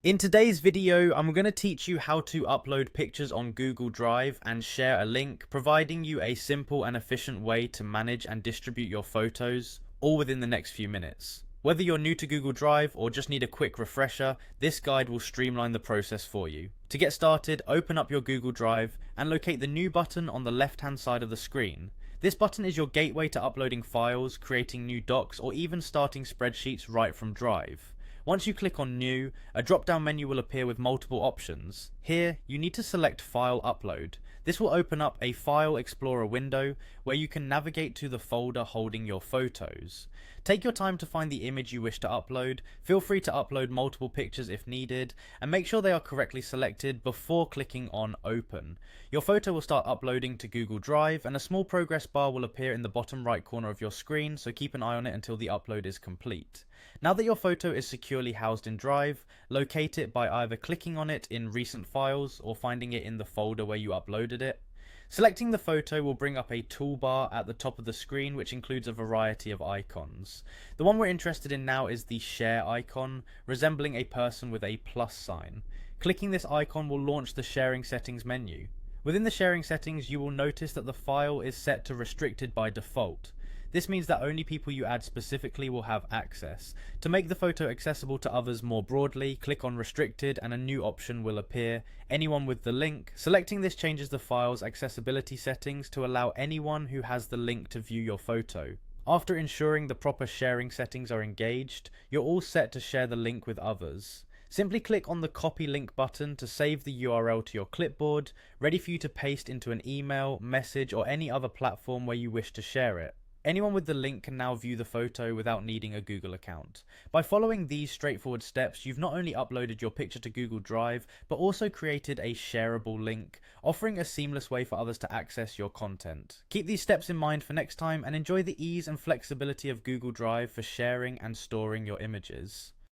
In today's video, I'm going to teach you how to upload pictures on Google Drive and share a link, providing you a simple and efficient way to manage and distribute your photos, all within the next few minutes. Whether you're new to Google Drive or just need a quick refresher, this guide will streamline the process for you. To get started, open up your Google Drive and locate the New button on the left-hand side of the screen. This button is your gateway to uploading files, creating new docs, or even starting spreadsheets right from Drive. Once you click on New, a drop-down menu will appear with multiple options. Here, you need to select File Upload. This will open up a File Explorer window where you can navigate to the folder holding your photos. Take your time to find the image you wish to upload. Feel free to upload multiple pictures if needed, and make sure they are correctly selected before clicking on Open. Your photo will start uploading to Google Drive, and a small progress bar will appear in the bottom right corner of your screen, so keep an eye on it until the upload is complete. Now that your photo is securely housed in Drive, locate it by either clicking on it in Recent Files or finding it in the folder where you uploaded it. Selecting the photo will bring up a toolbar at the top of the screen which includes a variety of icons. The one we're interested in now is the share icon, resembling a person with a plus sign. Clicking this icon will launch the sharing settings menu. Within the sharing settings, you will notice that the file is set to restricted by default. This means that only people you add specifically will have access. To make the photo accessible to others more broadly, click on Restricted and a new option will appear, Anyone with the link. Selecting this changes the file's accessibility settings to allow anyone who has the link to view your photo. After ensuring the proper sharing settings are engaged, you're all set to share the link with others. Simply click on the Copy Link button to save the URL to your clipboard, ready for you to paste into an email, message, or any other platform where you wish to share it. Anyone with the link can now view the photo without needing a Google account. By following these straightforward steps, you've not only uploaded your picture to Google Drive, but also created a shareable link, offering a seamless way for others to access your content. Keep these steps in mind for next time and enjoy the ease and flexibility of Google Drive for sharing and storing your images.